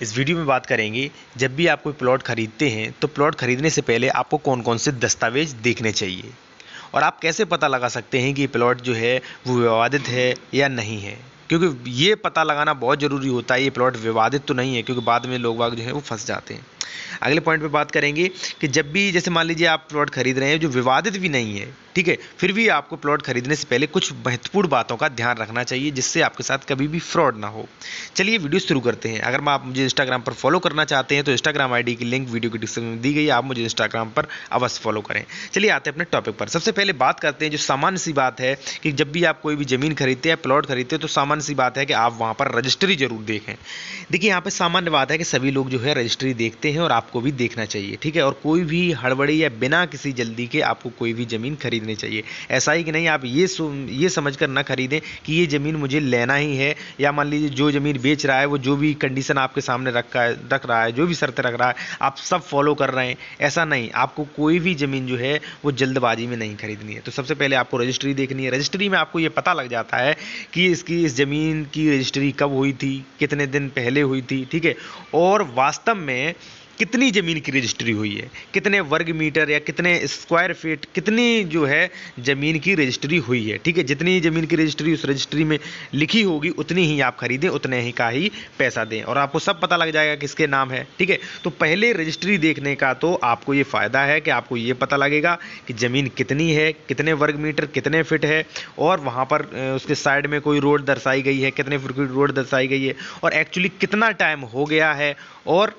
इस वीडियो में बात करेंगे जब भी आप कोई प्लॉट खरीदते हैं तो प्लॉट खरीदने से पहले आपको कौन कौन से दस्तावेज देखने चाहिए और आप कैसे पता लगा सकते हैं कि ये प्लॉट जो है वो विवादित है या नहीं है, क्योंकि ये पता लगाना बहुत ज़रूरी होता है ये प्लॉट विवादित तो नहीं है, क्योंकि बाद में लोग बाग जो है वो फंस जाते हैं। अगले पॉइंट पे बात करेंगे कि जब भी जैसे मान लीजिए आप प्लॉट खरीद रहे हैं जो विवादित भी नहीं है, ठीक है, फिर भी आपको प्लॉट खरीदने से पहले कुछ महत्वपूर्ण बातों का ध्यान रखना चाहिए जिससे आपके साथ कभी भी फ्रॉड ना हो। चलिए वीडियो शुरू करते हैं। अगर आप मुझे इंस्टाग्राम पर फॉलो करना चाहते हैं तो इंस्टाग्राम आईडी की लिंक वीडियो की डिस्क्रिप्शन में दी गई है, आप मुझे इंस्टाग्राम पर अवश्य फॉलो करें। चलिए आते हैं अपने टॉपिक पर। सबसे पहले बात करते हैं जो सामान्य सी बात है कि जब भी आप कोई भी ज़मीन खरीदते हैं, प्लॉट खरीदते हैं, तो सामान्य सी बात है कि आप वहाँ पर रजिस्ट्री जरूर देखें। देखिए यहाँ पर सामान्य बात है कि सभी लोग जो है रजिस्ट्री देखते हैं और आपको भी देखना चाहिए, ठीक है, और कोई भी हड़बड़ी या बिना किसी जल्दी के आपको कोई भी ज़मीन खरीदनी चाहिए। ऐसा ही कि नहीं आप ये समझकर ना खरीदें कि ये ज़मीन मुझे लेना ही है, या मान लीजिए जो ज़मीन बेच रहा है वो जो भी कंडीशन आपके सामने रख रहा है, जो भी शर्तें रख रहा है आप सब फॉलो कर रहे हैं, ऐसा नहीं। आपको कोई भी ज़मीन जो है वो जल्दबाजी में नहीं खरीदनी है। तो सबसे पहले आपको रजिस्ट्री देखनी है। रजिस्ट्री में आपको ये पता लग जाता है कि इस ज़मीन की रजिस्ट्री कब हुई थी, कितने दिन पहले हुई थी, ठीक है, और वास्तव में कितनी ज़मीन की रजिस्ट्री हुई है, कितने वर्ग मीटर या कितने स्क्वायर फीट, कितनी जो है ज़मीन की रजिस्ट्री हुई है, ठीक है। जितनी ज़मीन की रजिस्ट्री उस रजिस्ट्री में लिखी होगी उतनी ही आप खरीदें, उतने ही का ही पैसा दें, और आपको सब पता लग जाएगा किसके नाम है, ठीक है। तो पहले रजिस्ट्री देखने का तो आपको ये फ़ायदा है कि आपको ये पता लगेगा कि ज़मीन कितनी है, कितने वर्ग मीटर, कितने फिट है, और वहाँ पर उसके साइड में कोई रोड दर्शाई गई है, कितने फुट की रोड दर्शाई गई है, और एक्चुअली कितना टाइम हो गया है, और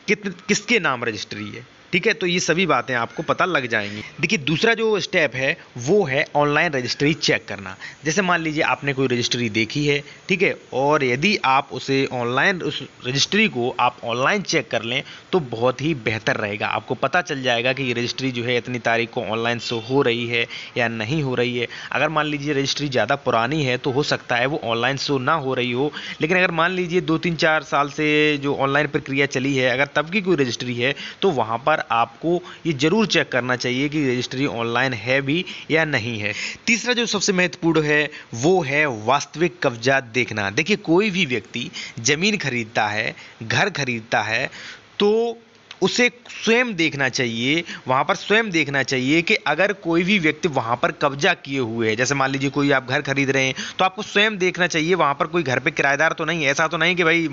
किसके नाम रजिस्ट्री है, ठीक है। तो ये सभी बातें आपको पता लग जाएंगी। देखिए दूसरा जो स्टेप है वो है ऑनलाइन रजिस्ट्री चेक करना। जैसे मान लीजिए आपने कोई रजिस्ट्री देखी है, ठीक है, और यदि आप उसे ऑनलाइन उस रजिस्ट्री को आप ऑनलाइन चेक कर लें तो बहुत ही बेहतर रहेगा। आपको पता चल जाएगा कि ये रजिस्ट्री जो है इतनी तारीख को ऑनलाइन शो हो रही है या नहीं हो रही है। अगर मान लीजिए रजिस्ट्री ज़्यादा पुरानी है तो हो सकता है वो ऑनलाइन शो ना हो रही हो, लेकिन अगर मान लीजिए 2-3-4 साल से जो ऑनलाइन प्रक्रिया चली है, अगर तब की कोई रजिस्ट्री है तो वहाँ पर आपको ये जरूर चेक करना चाहिए कि रजिस्ट्री ऑनलाइन है भी या नहीं है। तीसरा जो सबसे महत्वपूर्ण है वो है वास्तविक कब्जा देखना। देखिए कोई भी व्यक्ति जमीन खरीदता है, घर खरीदता है, तो उसे स्वयं देखना चाहिए, वहाँ पर स्वयं देखना चाहिए कि अगर कोई भी व्यक्ति वहाँ पर कब्जा किए हुए है, जैसे मान लीजिए कोई आप घर खरीद रहे हैं तो आपको स्वयं देखना चाहिए वहाँ पर कोई घर पे किराएदार तो नहीं है। ऐसा तो नहीं कि भाई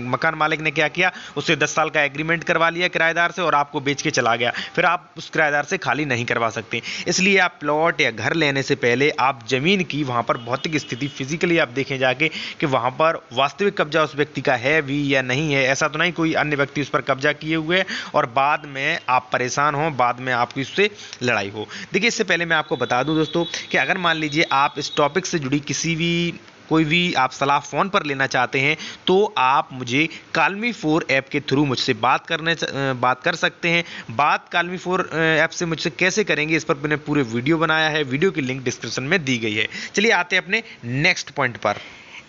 मकान मालिक ने क्या किया, उससे 10 साल का एग्रीमेंट करवा लिया किराएदार से और आपको बेच के चला गया, फिर आप उस किराएदार से खाली नहीं करवा सकते। इसलिए आप प्लॉट या घर लेने से पहले आप ज़मीन की वहाँ पर भौतिक स्थिति फिजिकली आप देखें जाके कि वहाँ पर वास्तविक कब्जा उस व्यक्ति का है भी या नहीं है। ऐसा तो नहीं कोई अन्य व्यक्ति उस पर कब्जा किए हुए और बाद में आप परेशान हो, बाद में आपकी उससे लड़ाई हो। देखिए इससे पहले मैं आपको बता दूं दोस्तों कि अगर मान लीजिए आप इस टॉपिक से जुड़ी कोई भी आप सलाह फ़ोन पर लेना चाहते हैं तो आप मुझे कालमी 4 ऐप के थ्रू मुझसे बात कर सकते हैं। बात कालमी 4 ऐप से मुझसे कैसे करेंगे इस पर मैंने पूरे वीडियो बनाया है, वीडियो की लिंक डिस्क्रिप्शन में दी गई है। चलिए आते हैं अपने नेक्स्ट पॉइंट पर,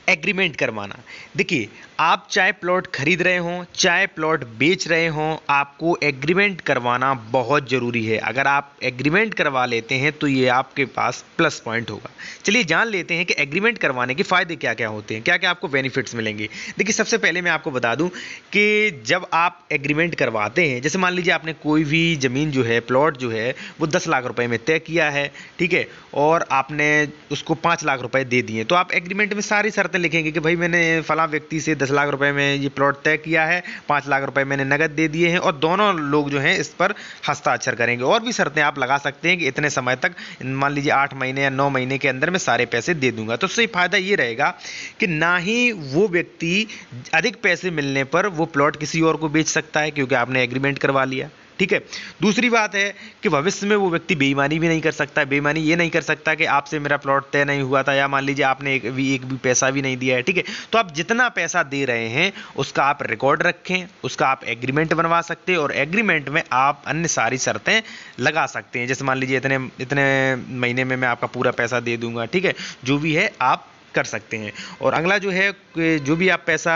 एग्रीमेंट करवाना। देखिए आप चाहे प्लॉट खरीद रहे हों चाहे प्लॉट बेच रहे हों, आपको एग्रीमेंट करवाना बहुत ज़रूरी है। अगर आप एग्रीमेंट करवा लेते हैं तो ये आपके पास प्लस पॉइंट होगा। चलिए जान लेते हैं कि एग्रीमेंट करवाने के फ़ायदे क्या क्या होते हैं, क्या क्या आपको बेनिफिट्स मिलेंगे। देखिए सबसे पहले मैं आपको बता दूं कि जब आप एग्रीमेंट करवाते हैं, जैसे मान लीजिए आपने कोई भी ज़मीन जो है, प्लॉट जो है वो 10 लाख रुपए में तय किया है, ठीक है, और आपने उसको 5 लाख रुपए दे दिए, तो आप एग्रीमेंट में सारी शर्तें लिखेंगे कि भाई मैंने फला व्यक्ति से 10 लाख रुपए में ये प्लॉट तय किया है, 5 लाख रुपए मैंने नगद दे दिए हैं, और दोनों लोग जो हैं इस पर हस्ताक्षर करेंगे। और भी शर्तें आप लगा सकते हैं कि इतने समय तक, मान लीजिए 8 महीने या 9 महीने के अंदर मैं सारे पैसे दे दूंगा। तो उससे फायदा ये रहेगा कि ना ही वो व्यक्ति अधिक पैसे मिलने पर वो प्लॉट किसी और को बेच सकता है क्योंकि आपने एग्रीमेंट करवा लिया, ठीक है। दूसरी बात है कि भविष्य में वो व्यक्ति बेईमानी भी नहीं कर सकता। बेईमानी ये नहीं कर सकता कि आपसे मेरा प्लॉट तय नहीं हुआ था, या मान लीजिए आपने एक भी पैसा भी नहीं दिया है, ठीक है, तो आप जितना पैसा दे रहे हैं उसका आप रिकॉर्ड रखें, उसका आप एग्रीमेंट बनवा सकते हैं, और एग्रीमेंट में आप अन्य सारी शर्तें लगा सकते हैं। जैसे मान लीजिए इतने इतने महीने में मैं आपका पूरा पैसा दे दूंगा, ठीक है, जो भी है आप कर सकते हैं। और अगला जो है कि जो भी आप पैसा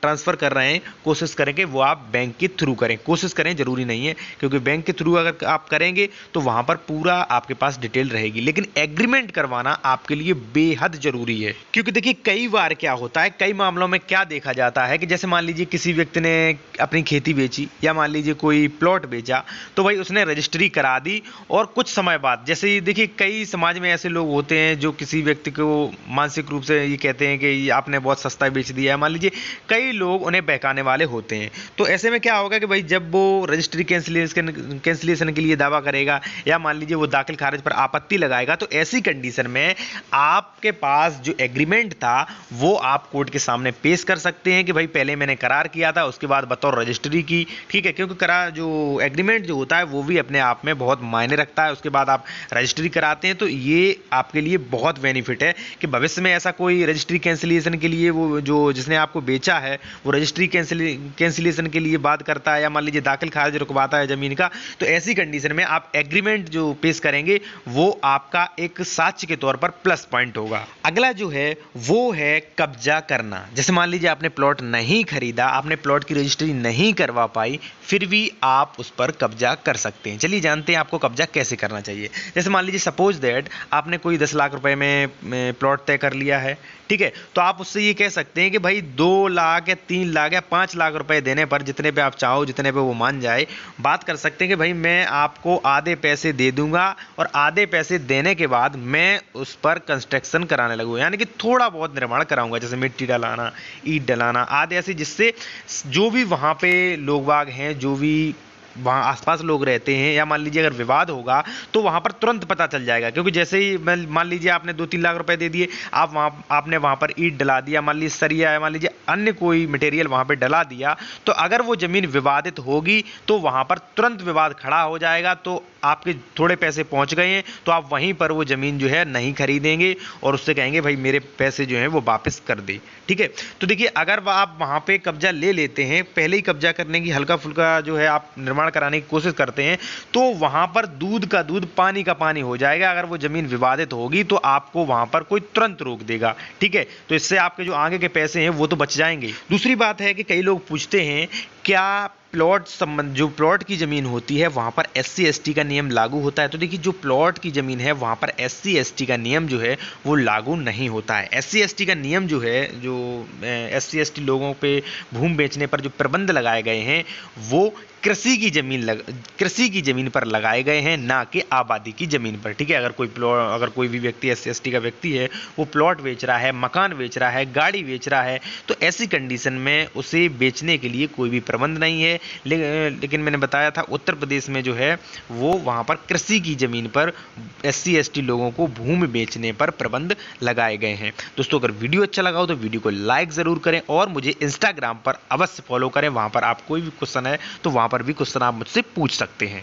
ट्रांसफ़र कर रहे हैं कोशिश करें कि वो आप बैंक के थ्रू करें, कोशिश करें, ज़रूरी नहीं है, क्योंकि बैंक के थ्रू अगर आप करेंगे तो वहाँ पर पूरा आपके पास डिटेल रहेगी, लेकिन एग्रीमेंट करवाना आपके लिए बेहद ज़रूरी है। क्योंकि देखिए कई बार क्या होता है, कई मामलों में क्या देखा जाता है कि जैसे मान लीजिए किसी व्यक्ति ने अपनी खेती बेची या मान लीजिए कोई प्लॉट बेचा, तो भाई उसने रजिस्ट्री करा दी और कुछ समय बाद, जैसे ही देखिए कई समाज में ऐसे लोग होते हैं जो किसी व्यक्ति को मानसिक रूप से ये कहते हैं कि ये आपने बहुत सस्ता बेच दिया है, मान लीजिए कई लोग उन्हें बहकाने वाले होते हैं। तो ऐसे में क्या होगा कि भाई जब वो रजिस्ट्री कैंसिलेशन के लिए दावा करेगा या मान लीजिए वो दाखिल खारिज पर आपत्ति लगाएगा, तो ऐसी कंडीशन में आपके पास जो एग्रीमेंट था वो आप कोर्ट के सामने पेश कर सकते हैं कि भाई पहले मैंने करार किया था, उसके बाद बतौर रजिस्ट्री की, ठीक है, क्योंकि करार जो एग्रीमेंट जो होता है वो भी अपने आप में बहुत मायने रखता है। उसके बाद आप रजिस्ट्री कराते हैं तो ये आपके लिए बहुत बेनिफिट है कि भविष्य में ऐसा कोई रजिस्ट्री कैंसिलेशन के लिए वो जो जिसने आपको बेचा है वो रजिस्ट्री कैंसिलेशन के लिए बात करता है या मान लीजिए दाखिल खारिज रुकवाता है ज़मीन का, तो ऐसी कंडीशन में आप एग्रीमेंट जो पेश करेंगे वो आपका एक साक्ष्य के तौर पर प्लस पॉइंट होगा। अगला जो है वो है कब्जा करना। जैसे मान लीजिए आपने प्लॉट नहीं खरीदा, आपने प्लॉट की रजिस्ट्री नहीं करवा पाई, फिर भी आप उस पर कब्जा कर सकते हैं। चलिए जानते हैं आपको कब्जा कैसे करना चाहिए। जैसे मान लीजिए सपोज दैट आपने कोई 10 लाख रुपए में प्लॉट तय कर लिया है, ठीक है, तो आप उससे ये कह सकते हैं कि भाई 2 लाख या 3 लाख या 5 लाख रुपए देने पर, जितने पे आप चाहो, जितने पे वो मान जाए, बात कर सकते हैं कि भाई मैं आपको आधे पैसे दे दूंगा और आधे पैसे देने के बाद मैं उस पर कंस्ट्रक्शन कराने लगूँ, यानी कि थोड़ा बहुत निर्माण कराऊंगा, जैसे मिट्टी डलाना, ईंट डलाना आदि, ऐसे जिससे जो भी वहाँ पे लोग बाग हैं, जो भी वहाँ आसपास लोग रहते हैं, या मान लीजिए अगर विवाद होगा तो वहाँ पर तुरंत पता चल जाएगा। क्योंकि जैसे ही मान लीजिए आपने 2-3 लाख रुपए दे दिए, आपने वहाँ पर ईंट डला दिया, मान लीजिए सरिया या मान लीजिए अन्य कोई मटेरियल वहाँ पर डला दिया, तो अगर वो ज़मीन विवादित होगी तो वहाँ पर तुरंत विवाद खड़ा हो जाएगा। तो आपके थोड़े पैसे पहुँच गए हैं तो आप वहीं पर वो ज़मीन जो है नहीं खरीदेंगे और उससे कहेंगे भाई मेरे पैसे जो हैं वो वापस कर दे, ठीक है। तो देखिए अगर आप वहाँ पे कब्जा ले लेते हैं, पहले ही कब्जा करने की हल्का फुल्का जो है आप निर्माण कराने की कोशिश करते हैं, तो वहाँ पर दूध का दूध पानी का पानी हो जाएगा। अगर वो ज़मीन विवादित होगी तो आपको वहाँ पर कोई तुरंत रोक देगा, ठीक है। तो इससे आपके जो आगे के पैसे हैं वो तो बच जाएंगे। दूसरी बात है कि कई लोग पूछते हैं क्या जो प्लॉट की ज़मीन होती है वहाँ पर SC ST का नियम लागू होता है। तो देखिए जो प्लॉट की ज़मीन है वहाँ पर SC ST का नियम जो है वो लागू नहीं होता है। SC ST का नियम जो है, जो SC ST लोगों पे भूमि बेचने पर जो प्रतिबंध लगाए गए हैं वो कृषि की ज़मीन पर लगाए गए हैं, ना कि आबादी की ज़मीन पर, ठीक है। अगर कोई भी व्यक्ति SC ST का व्यक्ति है, वो प्लॉट बेच रहा है, मकान बेच रहा है, गाड़ी बेच रहा है, तो ऐसी कंडीशन में उसे बेचने के लिए कोई भी प्रबंध नहीं है। लेकिन मैंने बताया था उत्तर प्रदेश में जो है वो वहाँ पर कृषि की ज़मीन पर SC ST लोगों को भूमि बेचने पर प्रबंध लगाए गए हैं। दोस्तों अगर वीडियो अच्छा लगा हो तो वीडियो को लाइक ज़रूर करें और मुझे इंस्टाग्राम पर अवश्य फॉलो करें। वहाँ पर आप कोई भी क्वेश्चन है तो वहाँ पर भी क्वेश्चन आप मुझसे पूछ सकते हैं।